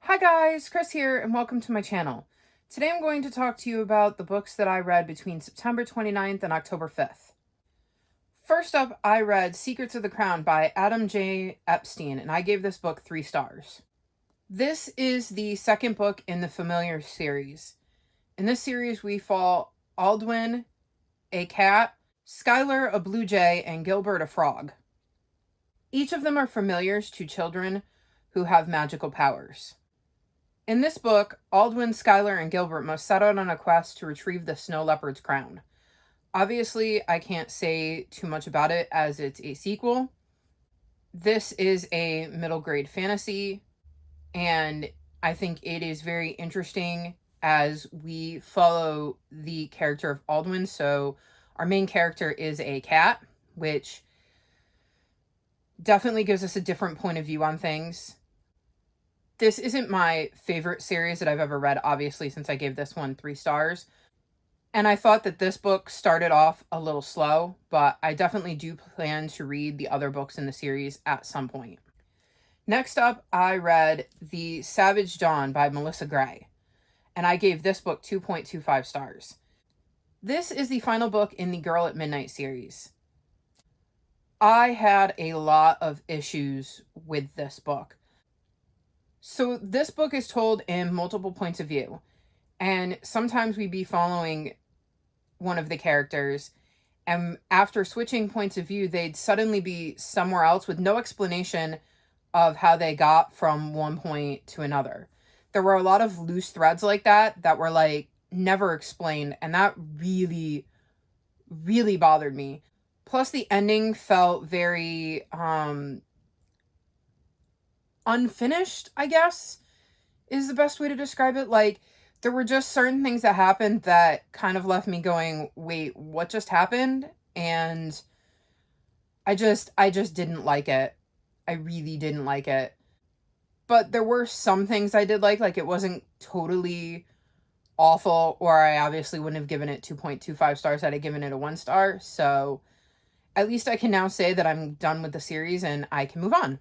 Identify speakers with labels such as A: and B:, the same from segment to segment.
A: Hi guys, Chris here and welcome to my channel. Today I'm going to talk to you about the books that I read between September 29th and October 5th. First up, I read Secrets of the Crown by Adam J. Epstein, and I gave this book 3 stars. This is the second book in the Familiar series. In this series we follow Aldwin, a cat, Skylar, a blue jay, and Gilbert, a frog. Each of them are familiars to children who have magical powers. In this book, Aldwin, Skylar, and Gilbert must set out on a quest to retrieve the snow leopard's crown. Obviously, I can't say too much about it as it's a sequel. This is a middle grade fantasy, and I think it is very interesting as we follow the character of Aldwin. So our main character is a cat, which definitely gives us a different point of view on things. This isn't my favorite series that I've ever read, obviously, since I gave this one 3 stars. And I thought that this book started off a little slow, but I definitely do plan to read the other books in the series at some point. Next up, I read The Savage Dawn by Melissa Gray, and I gave this book 2.25 stars. This is the final book in the Girl at Midnight series. I had a lot of issues with this book. So this book is told in multiple points of view, and sometimes we'd be following one of the characters, and after switching points of view, they'd suddenly be somewhere else with no explanation of how they got from one point to another. There were a lot of loose threads like that were like never explained, and that really, really bothered me. Plus the ending felt very unfinished, I guess, is the best way to describe it. Like, there were just certain things that happened that kind of left me going, wait, what just happened? And I just didn't like it. I really didn't like it. But there were some things I did like it wasn't totally awful, or I obviously wouldn't have given it 2.25 stars had I given it a 1 star. So at least I can now say that I'm done with the series and I can move on.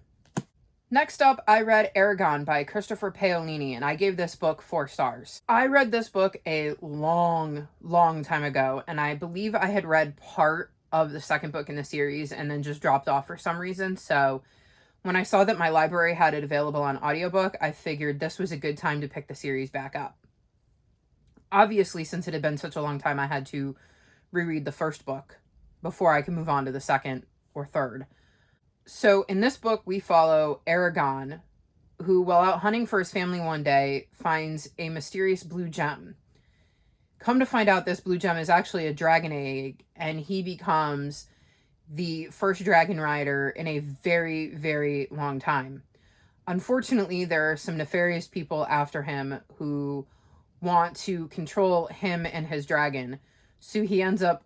A: Next up, I read Ragon by Christopher Paolini, and I gave this book 4 stars. I read this book a long, long time ago, and I believe I had read part of the second book in the series and then just dropped off for some reason. So when I saw that my library had it available on audiobook, I figured this was a good time to pick the series back up. Obviously, since it had been such a long time, I had to reread the first book before I could move on to the second or third. So in this book, we follow Ragon, who, while out hunting for his family one day, finds a mysterious blue gem. Come to find out, this blue gem is actually a dragon egg, and he becomes the first dragon rider in a very, very long time. Unfortunately, there are some nefarious people after him who want to control him and his dragon, so he ends up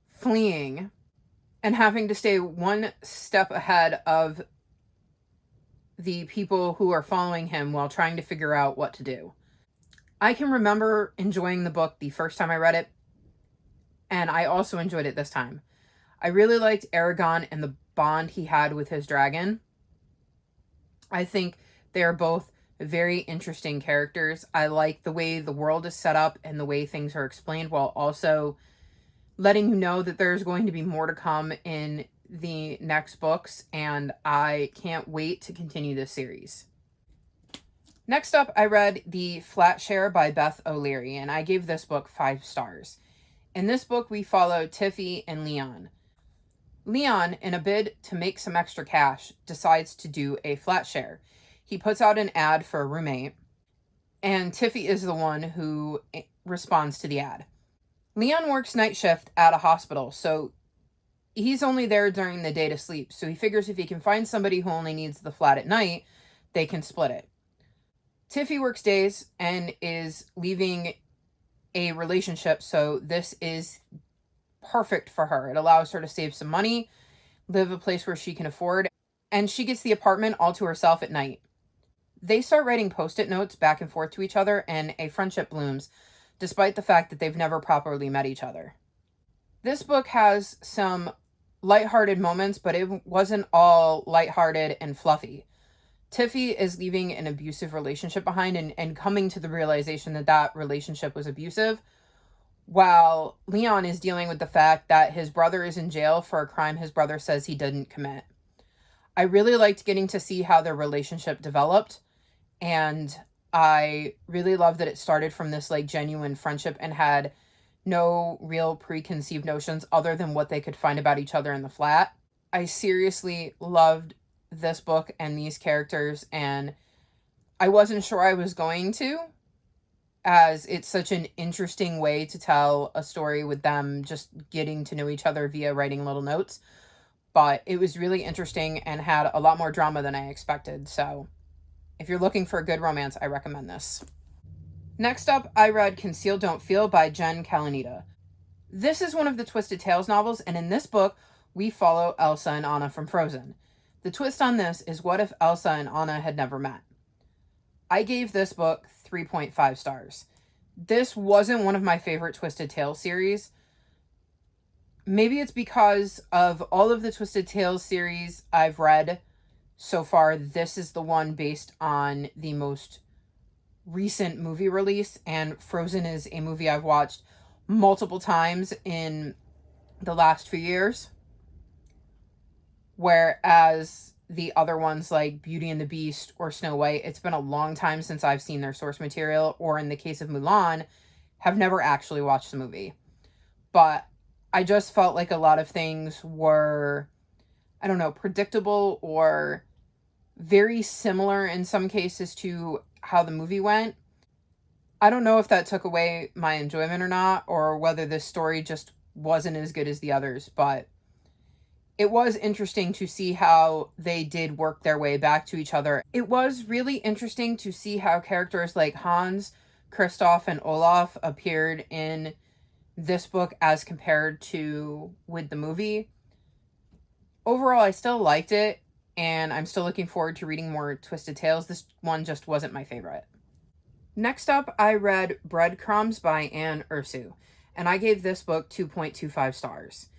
A: fleeing and having to stay one step ahead of the people who are following him while trying to figure out what to do. I can remember enjoying the book the first time I read it, and I also enjoyed it this time. I really liked Ragon and the bond he had with his dragon. I think they are both very interesting characters. I like the way the world is set up and the way things are explained, while also letting you know that there's going to be more to come in the next books, and I can't wait to continue this series. Next up, I read The Flat Share by Beth OLeary, and I gave this book 5 stars. In this book, we follow Tiffy and Leon. Leon, in a bid to make some extra cash, decides to do a flat share. He puts out an ad for a roommate, and Tiffy is the one who responds to the ad. Leon works night shift at a hospital, so he's only there during the day to sleep. So he figures if he can find somebody who only needs the flat at night, they can split it. Tiffy works days and is leaving a relationship, so this is perfect for her. It allows her to save some money, live a place where she can afford, and she gets the apartment all to herself at night. They start writing post-it notes back and forth to each other, and a friendship blooms, despite the fact that they've never properly met each other. This book has some lighthearted moments, but it wasn't all lighthearted and fluffy. Tiffy is leaving an abusive relationship behind and coming to the realization that that relationship was abusive, while Leon is dealing with the fact that his brother is in jail for a crime his brother says he didn't commit. I really liked getting to see how their relationship developed, and I really love that it started from this like genuine friendship and had no real preconceived notions other than what they could find about each other in the flat. I seriously loved this book and these characters, and I wasn't sure I was going to, as it's such an interesting way to tell a story with them just getting to know each other via writing little notes. But it was really interesting and had a lot more drama than I expected. So if you're looking for a good romance, I recommend this. Next up, I read Conceal, Don't Feel by Jen Calanita. This is one of the Twisted Tales novels, and in this book, we follow Elsa and Anna from Frozen. The twist on this is, what if Elsa and Anna had never met? I gave this book 3.5 stars. This wasn't one of my favorite Twisted Tales series. Maybe it's because of all of the Twisted Tales series I've read so far, this is the one based on the most recent movie release, and Frozen is a movie I've watched multiple times in the last few years. Whereas the other ones like Beauty and the Beast or Snow White, it's been a long time since I've seen their source material, or in the case of Mulan, have never actually watched the movie. But I just felt like a lot of things were, I don't know, predictable or very similar in some cases to how the movie went. I don't know if that took away my enjoyment or not, or whether this story just wasn't as good as the others, but it was interesting to see how they did work their way back to each other. It was really interesting to see how characters like Hans, Kristoff, and Olaf appeared in this book as compared to with the movie. Overall, I still liked it, and I'm still looking forward to reading more Twisted Tales. This one just wasn't my favorite. Next up, I read Breadcrumbs by Anne Ursu, and I gave this book 2.25 stars.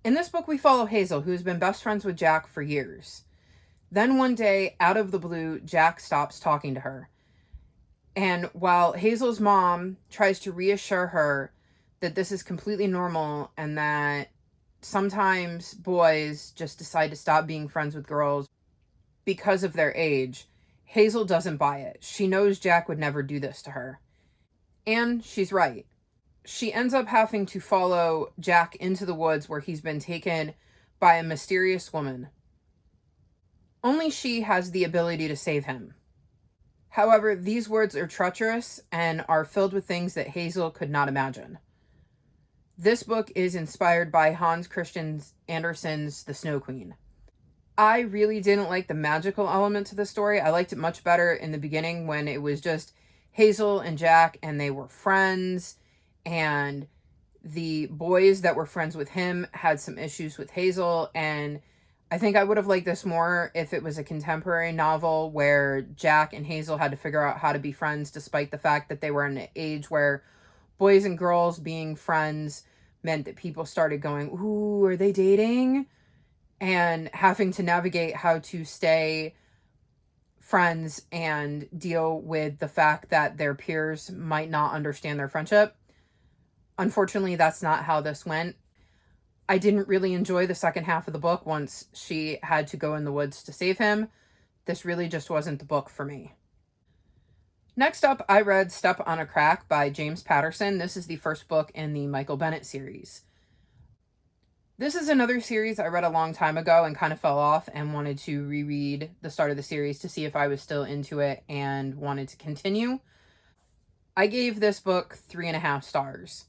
A: In this book, we follow Hazel, who has been best friends with Jack for years. Then one day, out of the blue, Jack stops talking to her. And while Hazel's mom tries to reassure her that this is completely normal and that sometimes boys just decide to stop being friends with girls because of their age, Hazel doesn't buy it. She knows Jack would never do this to her. And she's right. She ends up having to follow Jack into the woods where he's been taken by a mysterious woman. Only she has the ability to save him. However, these woods are treacherous and are filled with things that Hazel could not imagine. This book is inspired by Hans Christian Andersen's The Snow Queen. I really didn't like the magical element to the story. I liked it much better in the beginning when it was just Hazel and Jack and they were friends, and the boys that were friends with him had some issues with Hazel, and I think I would have liked this more if it was a contemporary novel where Jack and Hazel had to figure out how to be friends despite the fact that they were in an age where boys and girls being friends meant that people started going, ooh, are they dating? And having to navigate how to stay friends and deal with the fact that their peers might not understand their friendship. Unfortunately, that's not how this went. I didn't really enjoy the second half of the book once she had to go in the woods to save him. This really just wasn't the book for me. Next up, I read Step on a Crack by James Patterson. This is the first book in the Michael Bennett series. This is another series I read a long time ago and kind of fell off and wanted to reread the start of the series to see if I was still into it and wanted to continue. I gave this book 3.5 stars.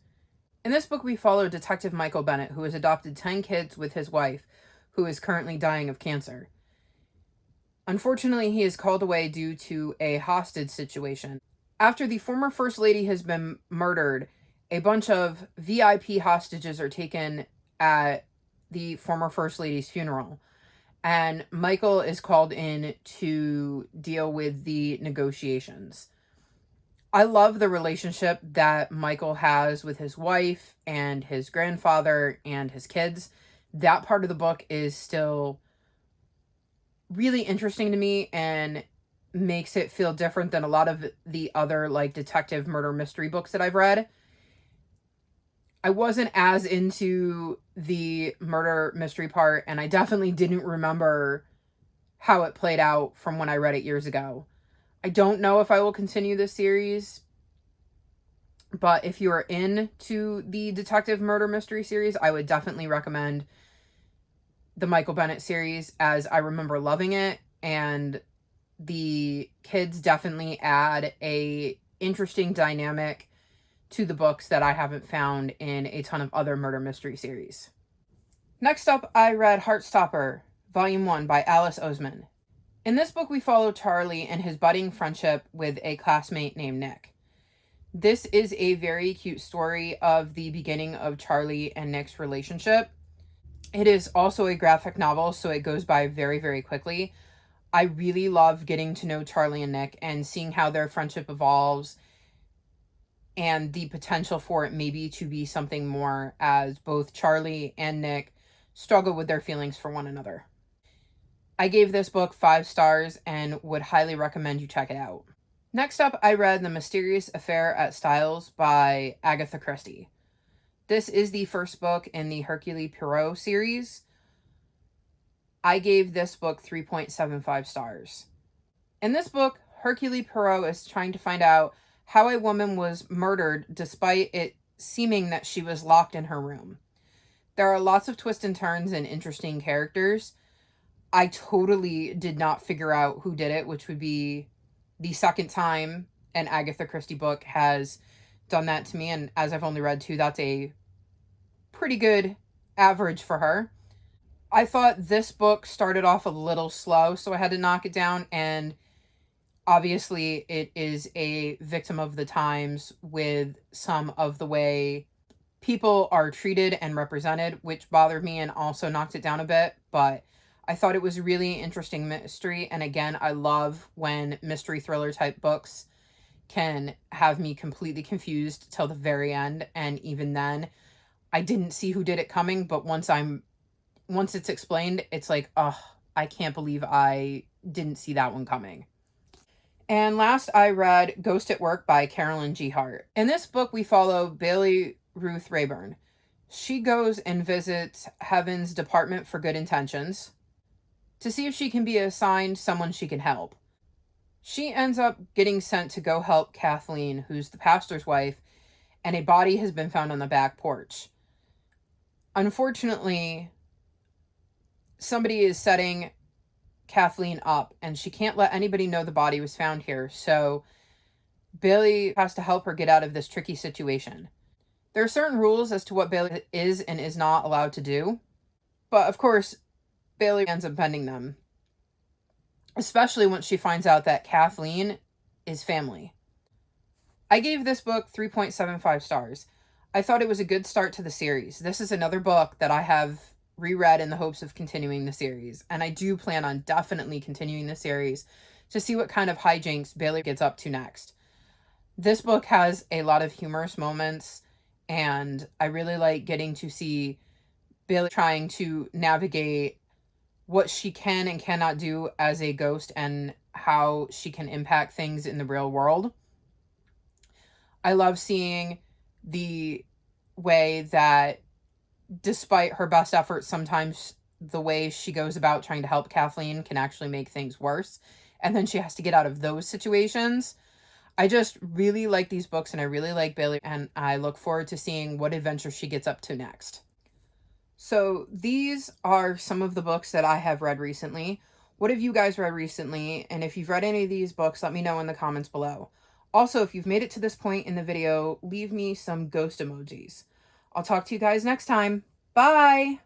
A: In this book, we follow Detective Michael Bennett, who has adopted 10 kids with his wife, who is currently dying of cancer. Unfortunately, he is called away due to a hostage situation. After the former First Lady has been murdered, a bunch of VIP hostages are taken at the former First Lady's funeral, and Michael is called in to deal with the negotiations. I love the relationship that Michael has with his wife and his grandfather and his kids. That part of the book is still really interesting to me and makes it feel different than a lot of the other like detective murder mystery books that I've read. I wasn't as into the murder mystery part, and I definitely didn't remember how it played out from when I read it years ago. I don't know if I will continue this series, but if you are into the detective murder mystery series, I would definitely recommend the Michael Bennett series, as I remember loving it, and the kids definitely add a interesting dynamic to the books that I haven't found in a ton of other murder mystery series. Next up, I read Heartstopper, Volume 1 by Alice Oseman. In this book, we follow Charlie and his budding friendship with a classmate named Nick. This is a very cute story of the beginning of Charlie and Nick's relationship. It is also a graphic novel, so it goes by very, very quickly. I really love getting to know Charlie and Nick and seeing how their friendship evolves and the potential for it maybe to be something more, as both Charlie and Nick struggle with their feelings for one another. I gave this book 5 stars and would highly recommend you check it out. Next up, I read The Mysterious Affair at Styles by Agatha Christie. This is the first book in the Hercule Poirot series. I gave this book 3.75 stars. In this book, Hercule Poirot is trying to find out how a woman was murdered despite it seeming that she was locked in her room. There are lots of twists and turns and interesting characters. I totally did not figure out who did it, which would be the second time an Agatha Christie book has done that to me. And as I've only read 2, that's a pretty good average for her. I thought this book started off a little slow, so I had to knock it down, and obviously it is a victim of the times with some of the way people are treated and represented, which bothered me and also knocked it down a bit. But I thought it was a really interesting mystery, and again, I love when mystery thriller type books can have me completely confused till the very end, and even then I didn't see who did it coming, but once it's explained, it's like, oh, I can't believe I didn't see that one coming. And last, I read Ghost at Work by Carolyn G Hart. In this book, we follow Bailey Ruth Rayburn. She goes and visits Heaven's Department for Good Intentions to see if she can be assigned someone she can help. She ends up getting sent to go help Kathleen, who's the pastor's wife, and a body has been found on the back porch. Unfortunately, somebody is setting Kathleen up, and she can't let anybody know the body was found here, so Bailey has to help her get out of this tricky situation. There are certain rules as to what Bailey is and is not allowed to do, but of course, Bailey ends up bending them, especially once she finds out that Kathleen is family. I gave this book 3.75 stars. I thought it was a good start to the series. This is another book that I have reread in the hopes of continuing the series, and I do plan on definitely continuing the series to see what kind of hijinks Bailey gets up to next. This book has a lot of humorous moments, and I really like getting to see Bailey trying to navigate what she can and cannot do as a ghost and how she can impact things in the real world. I love seeing the way that despite her best efforts, sometimes the way she goes about trying to help Kathleen can actually make things worse. And then she has to get out of those situations. I just really like these books, and I really like Bailey, and I look forward to seeing what adventure she gets up to next. So these are some of the books that I have read recently. What have you guys read recently? And if you've read any of these books, let me know in the comments below. Also, if you've made it to this point in the video, leave me some ghost emojis. I'll talk to you guys next time. Bye!